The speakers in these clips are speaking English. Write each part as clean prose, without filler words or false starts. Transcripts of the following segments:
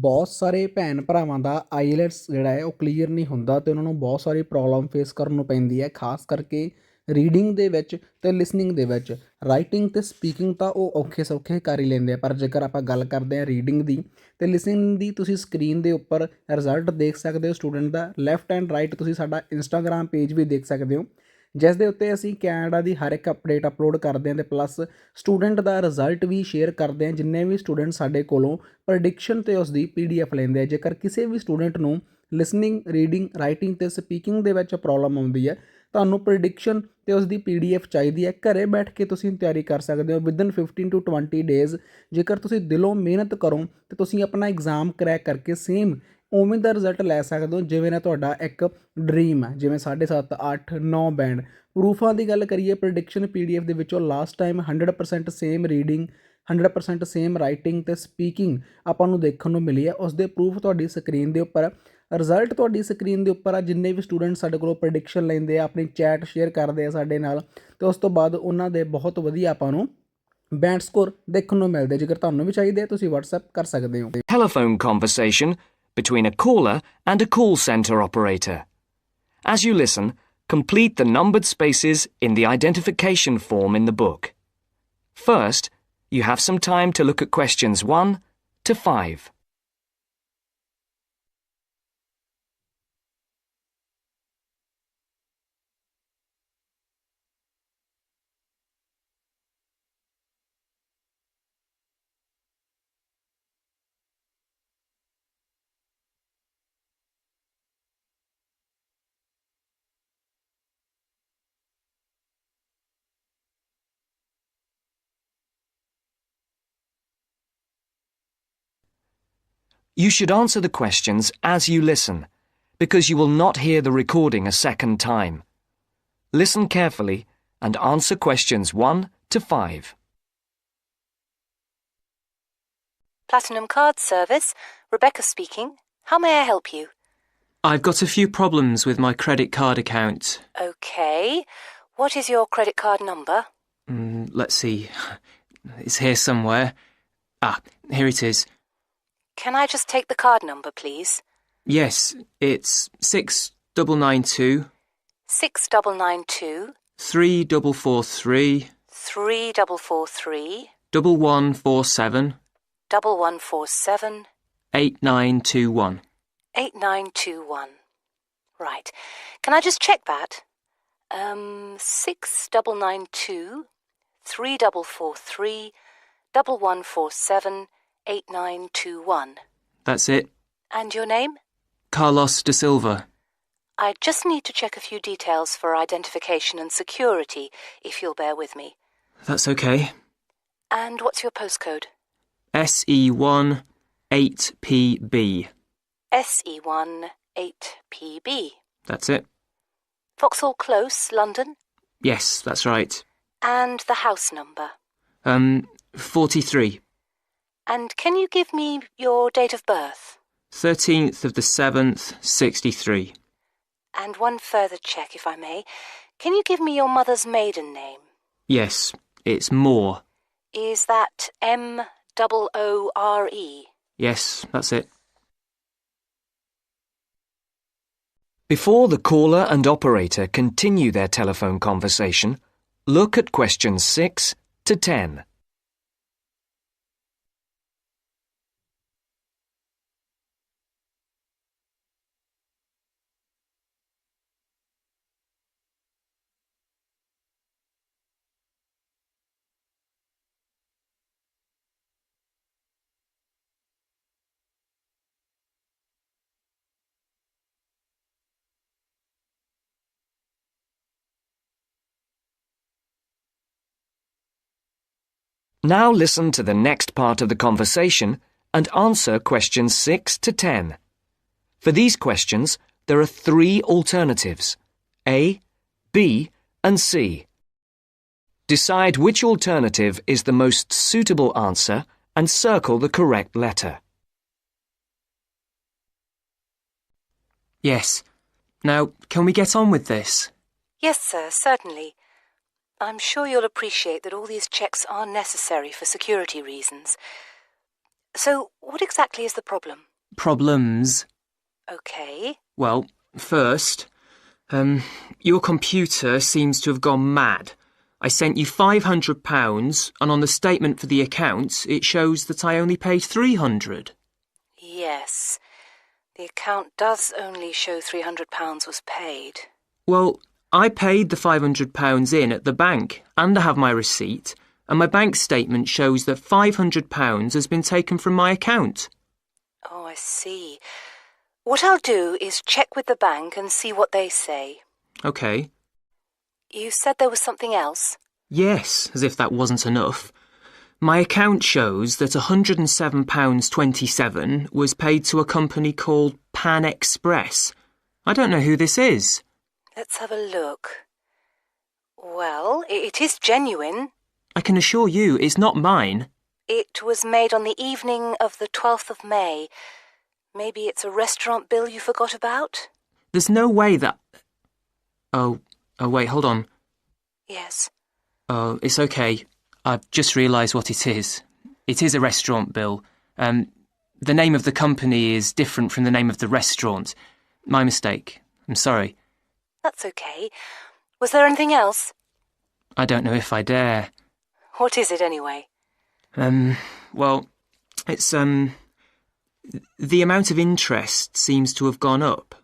ਬਹੁਤ ਸਾਰੇ ਭੈਣ ਭਰਾਵਾਂ ਦਾ ਆਈਲੈਟਸ ਜਿਹੜਾ ਹੈ ਉਹ ਕਲੀਅਰ ਨਹੀਂ ਹੁੰਦਾ ਅਤੇ ਉਹਨਾਂ ਨੂੰ ਬਹੁਤ ਸਾਰੀ ਪ੍ਰੋਬਲਮ ਫੇਸ ਕਰਨ ਨੂੰ ਪੈਂਦੀ ਹੈ, ਖਾਸ ਕਰਕੇ ਰੀਡਿੰਗ ਦੇ ਵਿੱਚ ਅਤੇ ਲਿਸਨਿੰਗ ਦੇ ਵਿੱਚ। ਰਾਈਟਿੰਗ ਅਤੇ ਸਪੀਕਿੰਗ ਤਾਂ ਉਹ ਔਖੇ ਸੌਖੇ ਕਰ ਹੀ ਲੈਂਦੇ ਆ, ਪਰ ਜੇਕਰ ਆਪਾਂ ਗੱਲ ਕਰਦੇ ਹਾਂ ਰੀਡਿੰਗ ਦੀ ਅਤੇ ਲਿਸਨਿੰਗ ਦੀ, ਤੁਸੀਂ ਸਕਰੀਨ ਦੇ ਉੱਪਰ ਰਿਜ਼ਲਟ ਦੇਖ ਸਕਦੇ ਹੋ ਸਟੂਡੈਂਟ ਦਾ। ਲੈਫਟ ਐਂਡ ਰਾਈਟ ਤੁਸੀਂ ਸਾਡਾ ਇੰਸਟਾਗ੍ਰਾਮ ਪੇਜ ਵੀ ਦੇਖ ਸਕਦੇ ਹੋ, ਜਿਸ ਦੇ ਉੱਤੇ ਅਸੀਂ ਕੈਨੇਡਾ ਦੀ ਹਰ ਇੱਕ ਅਪਡੇਟ ਅਪਲੋਡ ਕਰਦੇ ਹਾਂ ਅਤੇ ਪਲੱਸ ਸਟੂਡੈਂਟ ਦਾ ਰਿਜ਼ਲਟ ਵੀ ਸ਼ੇਅਰ ਕਰਦੇ ਹਾਂ। ਜਿੰਨੇ ਵੀ ਸਟੂਡੈਂਟ ਸਾਡੇ ਕੋਲੋਂ ਪ੍ਰੈਡਿਕਸ਼ਨ ਅਤੇ ਉਸ ਦੀ PDF ਲੈਂਦੇ ਆ, ਜੇਕਰ ਕਿਸੇ ਵੀ ਸਟੂਡੈਂਟ ਨੂੰ ਲਿਸਨਿੰਗ, ਰੀਡਿੰਗ, ਰਾਈਟਿੰਗ ਅਤੇ ਸਪੀਕਿੰਗ ਦੇ ਵਿੱਚ ਪ੍ਰੋਬਲਮ ਆਉਂਦੀ ਹੈ, ਤੁਹਾਨੂੰ ਪ੍ਰੈਡਿਕਸ਼ਨ ਅਤੇ ਉਸ ਦੀ PDF ਚਾਹੀਦੀ ਹੈ, ਘਰੇ ਬੈਠ ਕੇ ਤੁਸੀਂ ਤਿਆਰੀ ਕਰ ਸਕਦੇ ਹੋ ਵਿਦਨ 15 to 20 ਡੇਜ਼। ਜੇਕਰ ਤੁਸੀਂ ਦਿਲੋਂ ਮਿਹਨਤ ਕਰੋ ਤਾਂ ਤੁਸੀਂ ਆਪਣਾ ਐਗਜ਼ਾਮ ਕਰੈਕ ਕਰਕੇ ਸੇਮ ਉਵੇਂ ਦਾ ਰਿਜ਼ਲਟ ਲੈ ਸਕਦੇ ਹੋ ਜਿਵੇਂ ਨਾ ਤੁਹਾਡਾ ਇੱਕ ਡਰੀਮ ਹੈ, ਜਿਵੇਂ 7.5, 8, 9 ਬੈਂਡ। ਪ੍ਰੂਫਾਂ ਦੀ ਗੱਲ ਕਰੀਏ, ਪ੍ਰੈਡਿਕਸ਼ਨ PDF ਦੇ ਵਿੱਚੋਂ last time 100% same reading, 100% same writing ਅਤੇ ਸਪੀਕਿੰਗ ਆਪਾਂ ਨੂੰ ਦੇਖਣ ਨੂੰ ਮਿਲੀ ਹੈ। ਉਸ ਦੇ ਪ੍ਰੂਫ ਤੁਹਾਡੀ ਸਕਰੀਨ ਦੇ ਉੱਪਰ, ਰਿਜ਼ਲਟ ਤੁਹਾਡੀ ਸਕਰੀਨ ਦੇ ਉੱਪਰ ਆ। ਜਿੰਨੇ ਵੀ ਸਟੂਡੈਂਟ ਸਾਡੇ ਕੋਲੋਂ ਪ੍ਰੈਡਿਕਸ਼ਨ ਲੈਂਦੇ ਆ, ਆਪਣੀ ਚੈਟ ਸ਼ੇਅਰ ਕਰਦੇ ਆ ਸਾਡੇ ਨਾਲ, ਅਤੇ ਉਸ ਤੋਂ ਬਾਅਦ ਉਹਨਾਂ ਦੇ ਬਹੁਤ ਵਧੀਆ ਆਪਾਂ ਨੂੰ ਬੈਂਡ ਸਕੋਰ ਦੇਖਣ ਨੂੰ ਮਿਲਦੇ। ਜੇਕਰ ਤੁਹਾਨੂੰ ਵੀ ਚਾਹੀਦੇ ਆ ਤੁਸੀਂ WhatsApp ਕਰ ਸਕਦੇ ਹੋ। Telephone conversation between a caller and a call centre operator. As you listen, complete the numbered spaces in the identification form in the book. First, you have some time to look at questions 1 to 5. You should answer the questions as you listen, because you will not hear the recording a second time. Listen carefully and answer questions 1 to 5. Platinum Card Service, Rebecca speaking. How may I help you? I've got a few problems with my credit card account. Okay. What is your credit card number? Let's see. It's here somewhere. Here it is. Can I just take the card number, please? Yes, it's 6992 6992 3443 3443 1147 1147 8921. 8921. Right. Can I just check that? 6992 3443 1147 8921. That's it. And your name? Carlos de Silva. I just need to check a few details for identification and security, if you'll bear with me. That's okay. And what's your postcode? SE1 8PB. SE1 8PB. That's it. Vauxhall Close, London? Yes, that's right. And the house number? 43. And can you give me your date of birth? 13th of the 7th, 63. And one further check, if I may. Can you give me your mother's maiden name? Yes, it's Moore. Is that Moore? Yes, that's it. Before the caller and operator continue their telephone conversation, look at questions 6 to 10. Now listen to the next part of the conversation and answer questions 6 to 10. For these questions, there are 3 alternatives: A, B, and C. Decide which alternative is the most suitable answer and circle the correct letter. Yes. Now, can we get on with this? Yes, sir, certainly. I'm sure you'll appreciate that all these checks are necessary for security reasons. So, what exactly is the problem? problems. Okay. Well, first, your computer seems to have gone mad. I sent you £500, and on the statement for the account, it shows that I only paid £300. Yes. The account does only show £300 was paid. Well, I paid the £500 in at the bank, and I have my receipt, and my bank statement shows that £500 has been taken from my account. Oh, I see. What I'll do is check with the bank and see what they say. OK. You said there was something else? Yes, as if that wasn't enough. My account shows that £107.27 was paid to a company called Pan Express. I don't know who this is. Let's have a look. Well, it is genuine. I can assure you it's not mine. It was made on the evening of the 12th of May. Maybe it's a restaurant bill you forgot about? There's no way that... Oh, wait, hold on. Yes. Oh, it's okay. I've just realised what it is. It is a restaurant bill. The name of the company is different from the name of the restaurant. My mistake. I'm sorry. That's okay. Was there anything else? I don't know if I dare. What is it anyway? Well, it's, the amount of interest seems to have gone up.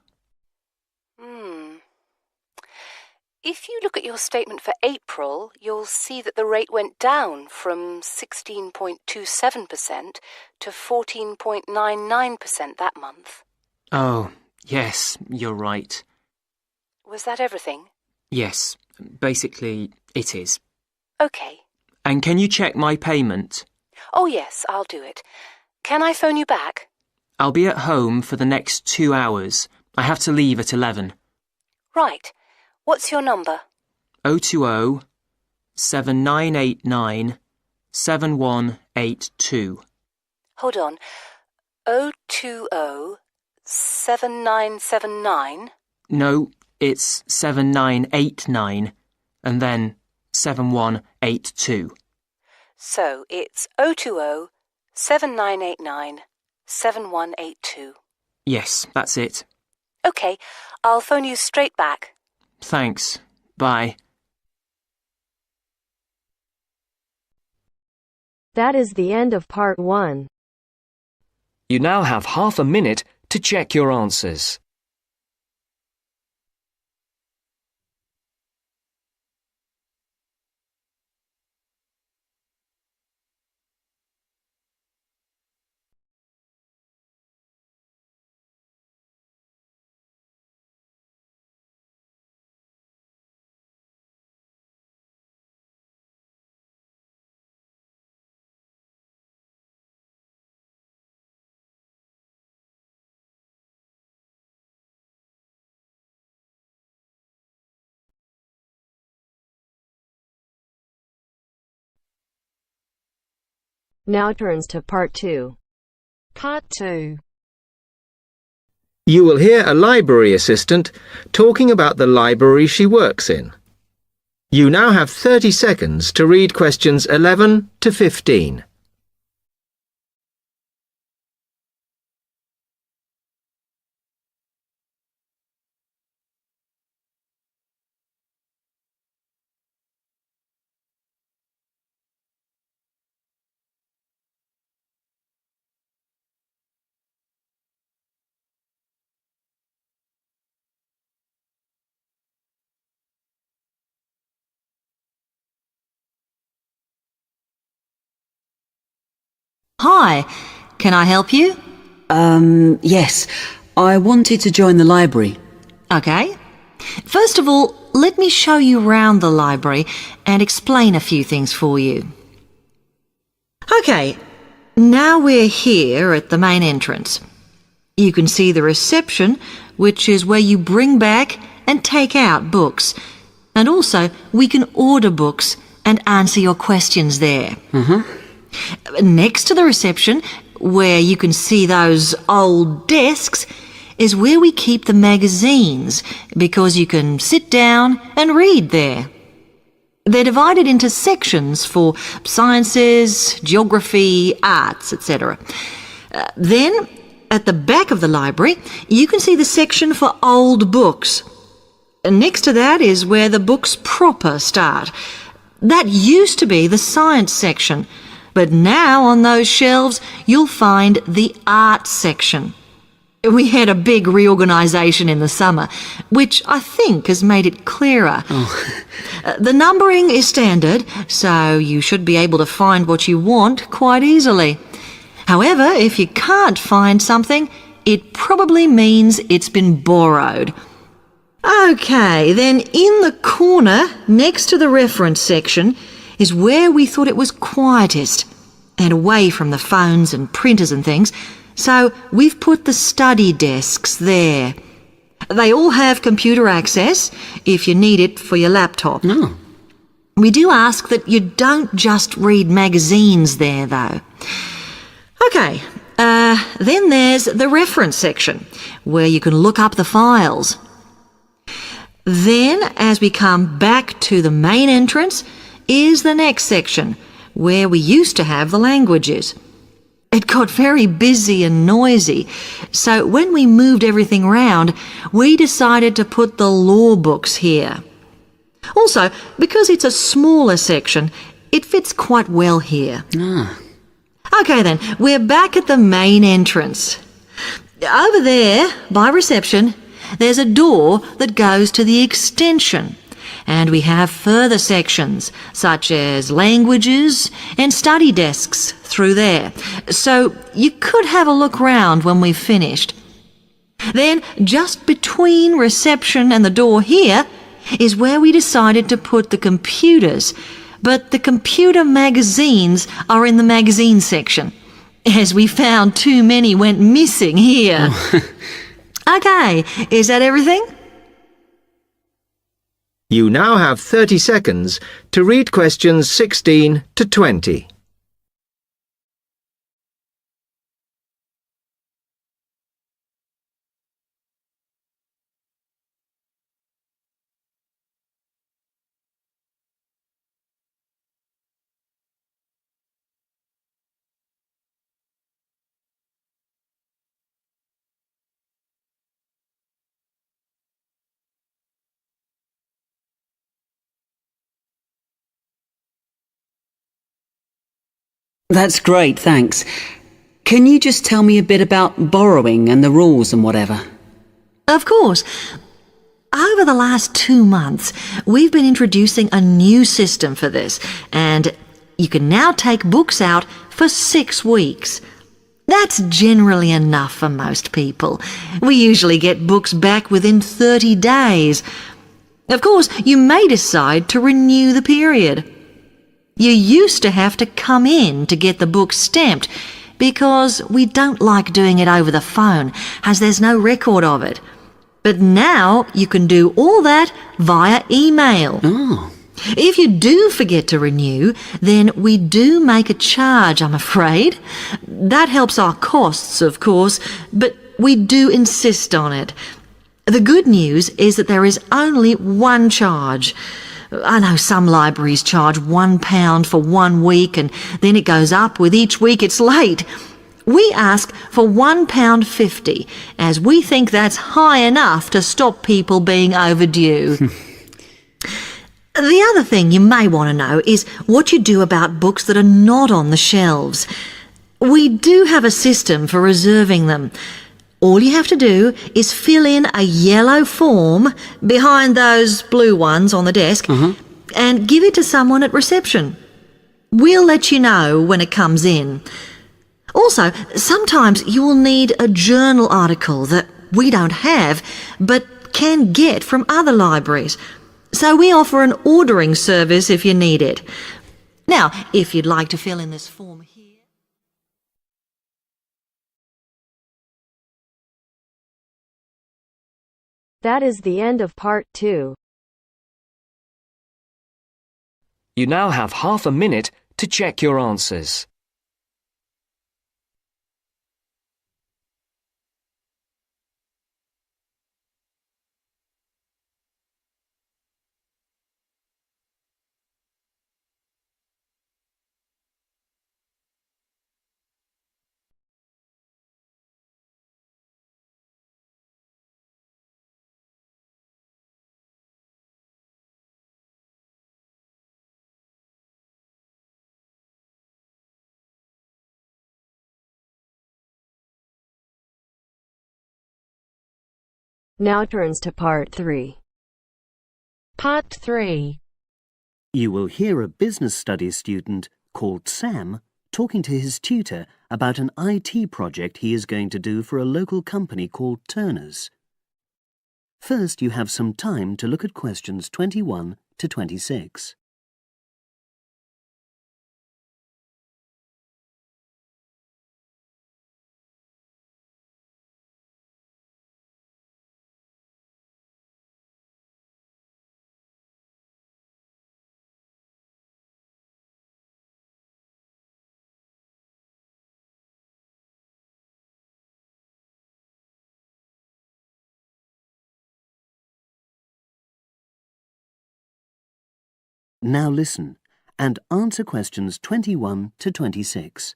If you look at your statement for April, you'll see that the rate went down from 16.27% to 14.99% that month. Oh, yes, you're right. Was that everything? Yes, basically, it is. Okay. And can you check my payment? Oh, yes, I'll do it. Can I phone you back? I'll be at home for the next 2 hours. I have to leave at 11. Right. What's your number? 020 7989 7182. Hold on. 020 7979? No, it's 7989 and then 7182. So it's 020 7989 7182. Yes, that's it. Okay, I'll phone you straight back. Thanks. Bye. That is the end of part 1. You now have half a minute to check your answers. Now turns to part 2. Part 2. You will hear a library assistant talking about the library she works in. You now have 30 seconds to read questions 11 to 15. Hi, can I help you? Yes. I wanted to join the library. Okay. First of all, let me show you round the library and explain a few things for you. Okay, now we're here at the main entrance. You can see the reception, which is where you bring back and take out books. And also, we can order books and answer your questions there. Next to the reception, where you can see those old desks, is where we keep the magazines, because you can sit down and read there. They're divided into sections for sciences, geography, arts, etc. Then at the back of the library, you can see the section for old books. Next to that is where the books proper start. That used to be the science section, but now on those shelves you'll find the art section. We had a big reorganisation in the summer, which I think has made it clearer. The numbering is standard, so you should be able to find what you want quite easily. However, if you can't find something, it probably means it's been borrowed. OK, then in the corner next to the reference section is where we thought it was quietest and away from the phones and printers and things, so we've put the study desks there. They all have computer access if you need it for your laptop. Oh. We do ask that you don't just read magazines there, though. OK, then there's the reference section, where you can look up the files. Then, as we come back to the main entrance, is the next section, where we used to have the languages. It got very busy and noisy, so when we moved everything round, we decided to put the law books here. Also, because it's a smaller section, it fits quite well here. OK then, we're back at the main entrance. Over there, by reception, there's a door that goes to the extension, and we have further sections, such as languages and study desks through there. So you could have a look round when we've finished. Then, just between reception and the door here, is where we decided to put the computers, but the computer magazines are in the magazine section, as we found too many went missing here. OK, is that everything? You now have 30 seconds to read questions 16 to 20. That's great, thanks. Can you just tell me a bit about borrowing and the rules and whatever? Of course. Over the last 2 months, we've been introducing a new system for this, and you can now take books out for 6 weeks. That's generally enough for most people. We usually get books back within 30 days. Of course, you may decide to renew the period. You used to have to come in to get the book stamped because we don't like doing it over the phone, as there's no record of it. But now you can do all that via email. Oh. If you do forget to renew, then we do make a charge, I'm afraid. That helps our costs, of course, but we do insist on it. The good news is that there is only one charge. I know some libraries charge £1 for 1 week and then it goes up with each week it's late. We ask for £1.50 as we think that's high enough to stop people being overdue. The other thing you may want to know is what you do about books that are not on the shelves. We do have a system for reserving them. All you have to do is fill in a yellow form behind those blue ones on the desk and give it to someone at reception. We'll let you know when it comes in. Also, sometimes you will need a journal article that we don't have but can get from other libraries. So we offer an ordering service if you need it. Now, if you'd like to fill in this form here. That is the end of part 2. You now have half a minute to check your answers. Now turns to part 3. Part 3. You will hear a business studies student called Sam talking to his tutor about an IT project he is going to do for a local company called Turner's. First, you have some time to look at questions 21 to 26. Now listen and answer questions 21 to 26.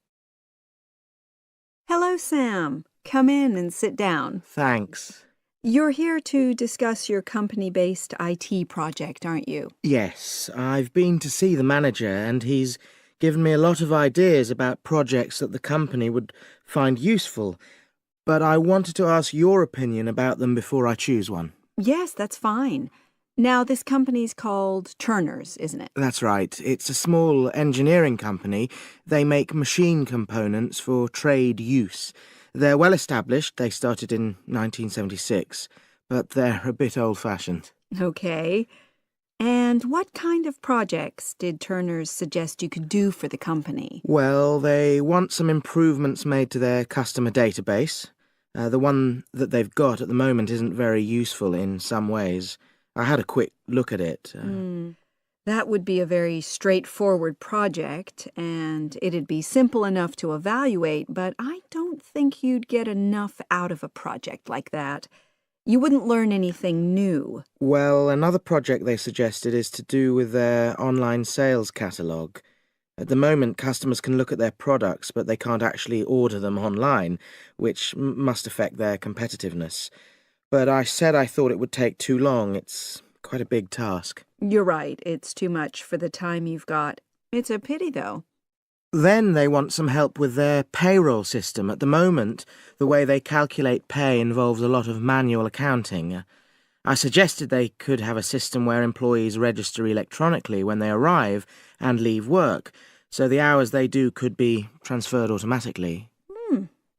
Hello, Sam. Come in and sit down. Thanks. You're here to discuss your company-based IT project, aren't you? Yes, I've been to see the manager and he's given me a lot of ideas about projects that the company would find useful, but I wanted to ask your opinion about them before I choose one. Yes, that's fine. Now, this company's called Turner's, isn't it? That's right. It's a small engineering company. They make machine components for trade use. They're well established. They started in 1976, but they're a bit old-fashioned. Okay. And what kind of projects did Turner's suggest you could do for the company? Well, they want some improvements made to their customer database. The one that they've got at the moment isn't very useful in some ways. I had a quick look at it. That would be a very straightforward project, and it'd be simple enough to evaluate, but I don't think you'd get enough out of a project like that. You wouldn't learn anything new. Well, another project they suggested is to do with their online sales catalogue. At the moment, customers can look at their products, but they can't actually order them online, which must affect their competitiveness. But I said I thought it would take too long. It's quite a big task. You're right. It's too much for the time you've got. It's a pity, though. Then they want some help with their payroll system. At the moment, the way they calculate pay involves a lot of manual accounting. I suggested they could have a system where employees register electronically when they arrive and leave work, so the hours they do could be transferred automatically.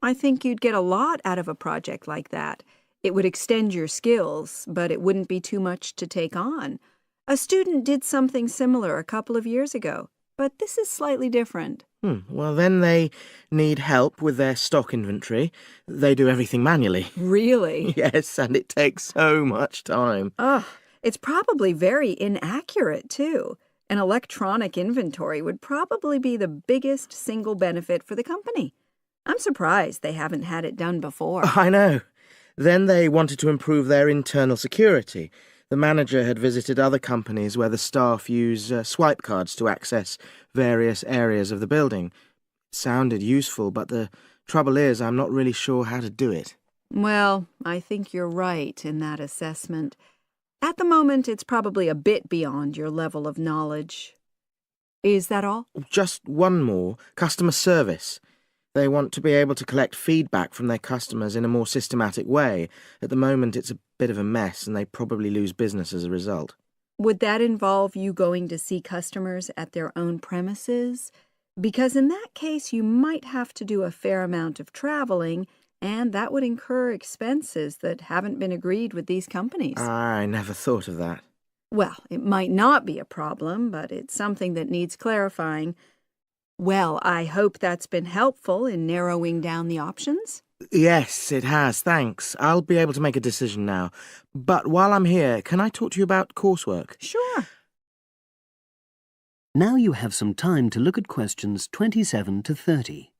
I think you'd get a lot out of a project like that. It would extend your skills, but it wouldn't be too much to take on. A student did something similar a couple of years ago, but this is slightly different. Well, then they need help with their stock inventory. They do everything manually. Really? Yes, and it takes so much time. It's probably very inaccurate, too. An electronic inventory would probably be the biggest single benefit for the company. I'm surprised they haven't had it done before. I know. Then they wanted to improve their internal security. The manager had visited other companies where the staff use swipe cards to access various areas of the building. It sounded useful, but the trouble is I'm not really sure how to do it. Well, I think you're right in that assessment. At the moment, it's probably a bit beyond your level of knowledge. Is that all? Just one more. Customer service. They want to be able to collect feedback from their customers in a more systematic way. At the moment, it's a bit of a mess, and they probably lose business as a result. Would that involve you going to see customers at their own premises? Because in that case, you might have to do a fair amount of traveling, and that would incur expenses that haven't been agreed with these companies. I never thought of that. Well, it might not be a problem, but it's something that needs clarifying. Well, I hope that's been helpful in narrowing down the options. Yes, it has, thanks. I'll be able to make a decision now. But while I'm here, can I talk to you about coursework? Sure. Now you have some time to look at questions 27 to 30.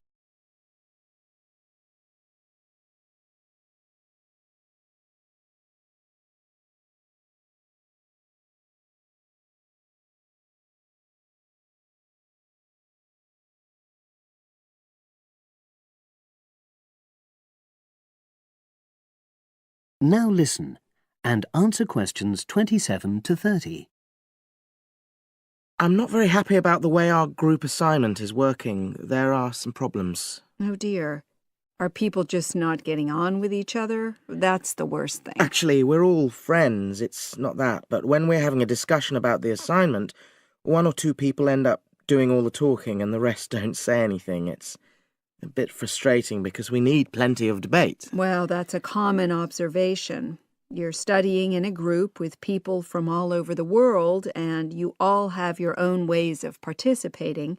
Now listen and answer questions 27 to 30. I'm not very happy about the way our group assignment is working. There are some problems. Oh dear. Are people just not getting on with each other? That's the worst thing. Actually, we're all friends, it's not that, but when we're having a discussion about the assignment, one or two people end up doing all the talking and the rest don't say anything. It's a bit frustrating because we need plenty of debate. Well, that's a common observation. You're studying in a group with people from all over the world, and you all have your own ways of participating.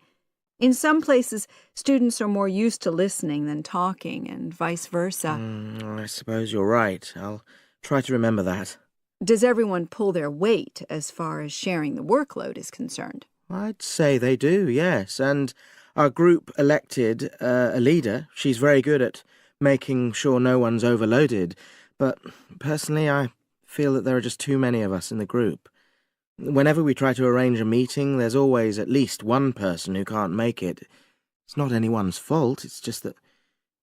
In some places, students are more used to listening than talking, and vice versa. I suppose you're right. I'll try to remember that. Does everyone pull their weight as far as sharing the workload is concerned? I'd say they do, yes. And our group elected a leader. She's very good at making sure no one's overloaded. But personally, I feel that there are just too many of us in the group. Whenever we try to arrange a meeting, there's always at least one person who can't make it. It's not anyone's fault, it's just that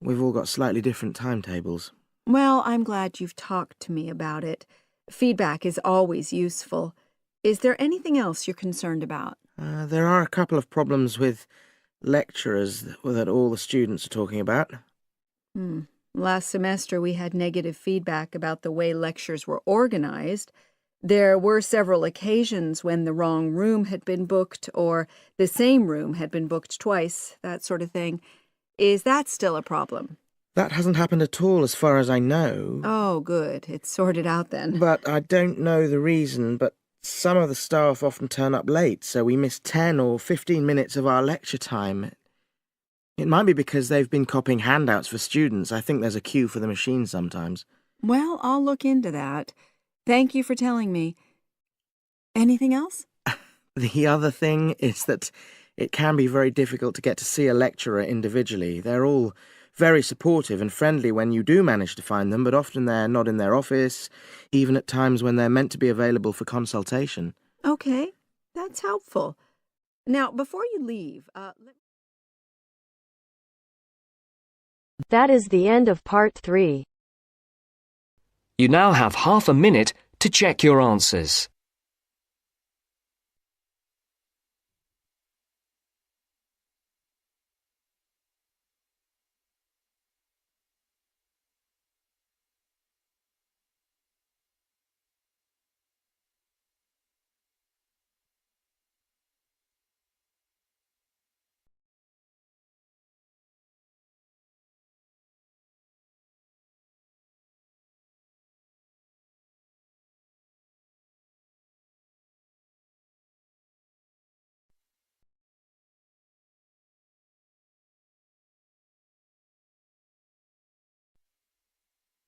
we've all got slightly different timetables. Well, I'm glad you've talked to me about it. Feedback is always useful. Is there anything else you're concerned about? There are a couple of problems with lecturers that all the students are talking about. Last semester we had negative feedback about the way lectures were organized. There were several occasions when the wrong room had been booked or the same room had been booked twice, that sort of thing. Is that still a problem? That hasn't happened at all as far as I know. Oh, good. It's sorted out then. But I don't know the reason, but some of the staff often turn up late, so we miss 10 or 15 minutes of our lecture time. It might be because they've been copying handouts for students. I think there's a queue for the machine sometimes. Well, I'll look into that. Thank you for telling me. Anything else? The other thing is that it can be very difficult to get to see a lecturer individually. They're all very supportive and friendly when you do manage to find them, but often they're not in their office, even at times when they're meant to be available for consultation. Okay, that's helpful. Now, before you leave, That is the end of part 3. You now have half a minute to check your answers.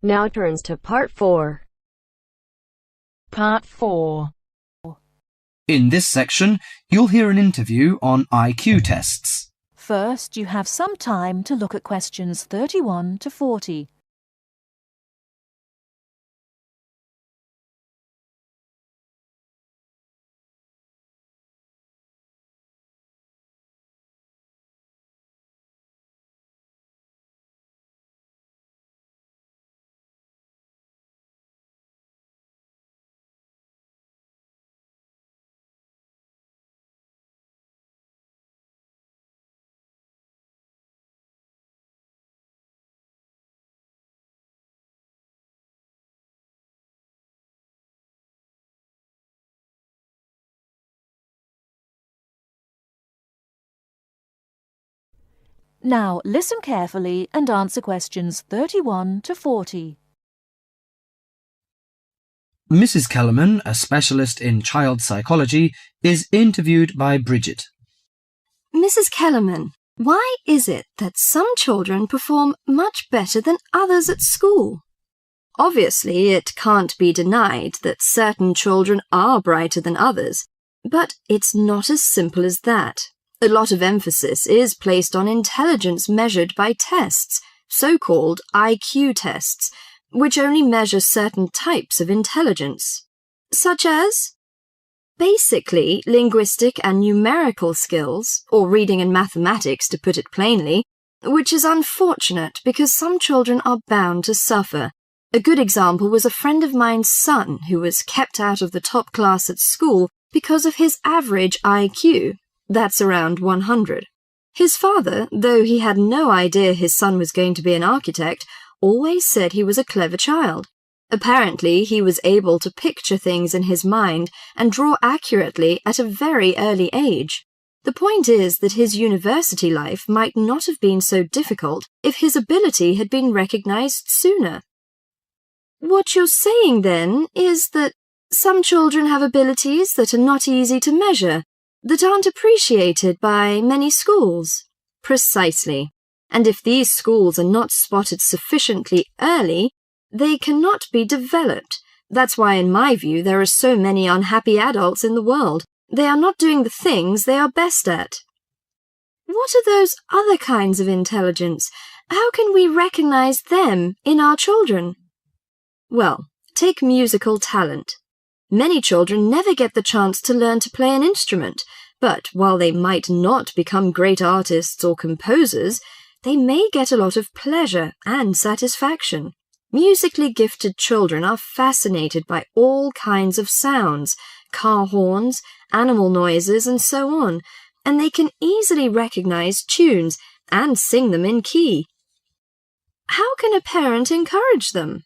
Now turns to part 4. Part 4. In this section, you'll hear an interview on IQ tests. First, you have some time to look at questions 31 to 40. Now, listen carefully and answer questions 31 to 40. Mrs. Kellerman, a specialist in child psychology, is interviewed by Bridget. Mrs. Kellerman, why is it that some children perform much better than others at school? Obviously, it can't be denied that certain children are brighter than others, but it's not as simple as that. A lot of emphasis is placed on intelligence measured by tests, so-called IQ tests, which only measure certain types of intelligence, such as basically linguistic and numerical skills, or reading and mathematics to put it plainly, which is unfortunate because some children are bound to suffer. A good example was a friend of mine's son who was kept out of the top class at school because of his average IQ. That's around 100. His father, though he had no idea his son was going to be an architect, always said he was a clever child. Apparently, he was able to picture things in his mind and draw accurately at a very early age. The point is that his university life might not have been so difficult if his ability had been recognized sooner. What you're saying, then, is that some children have abilities that are not easy to measure, that aren't appreciated by many schools. Precisely. And if these schools are not spotted sufficiently early, they cannot be developed. That's why, in my view, there are so many unhappy adults in the world. They are not doing the things they are best at. What are those other kinds of intelligence? How can we recognize them in our children? Well, take musical talent. Many children never get the chance to learn to play an instrument, but while they might not become great artists or composers, they may get a lot of pleasure and satisfaction. Musically gifted children are fascinated by all kinds of sounds, car horns, animal noises, and so on, and they can easily recognize tunes and sing them in key. How can a parent encourage them?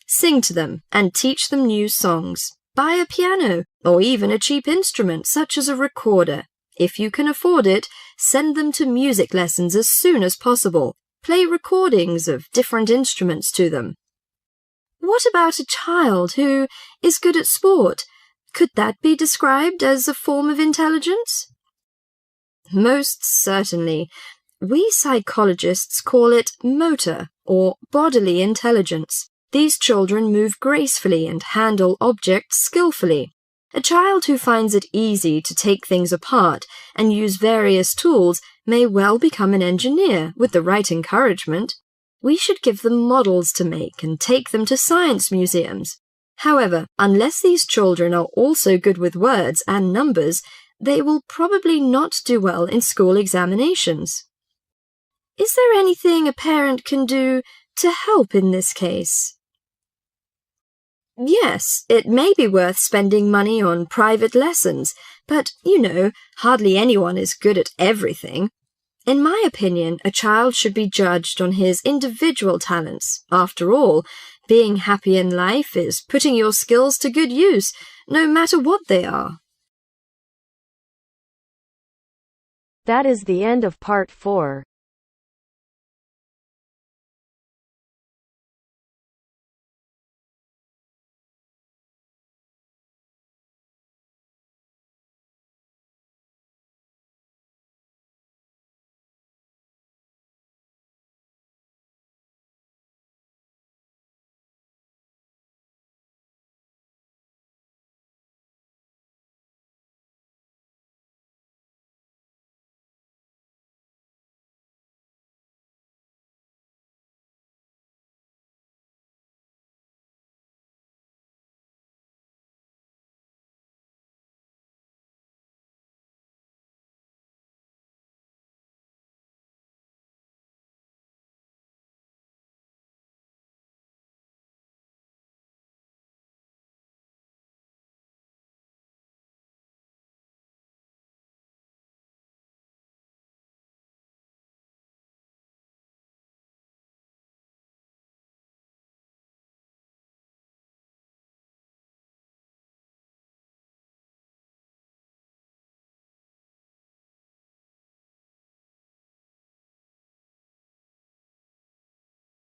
Sing to them and teach them new songs. Buy a piano or even a cheap instrument such as a recorder. If you can afford it, send them to music lessons as soon as possible. Play recordings of different instruments to them. What about a child who is good at sport? Could that be described as a form of intelligence? Most certainly. We psychologists call it motor or bodily intelligence. These children move gracefully and handle objects skillfully. A child who finds it easy to take things apart and use various tools may well become an engineer with the right encouragement. We should give them models to make and take them to science museums. However, unless these children are also good with words and numbers, they will probably not do well in school examinations. Is there anything a parent can do to help in this case? Yes, it may be worth spending money on private lessons, but, hardly anyone is good at everything. In my opinion, a child should be judged on his individual talents. After all, being happy in life is putting your skills to good use, no matter what they are. That is the end of part 4.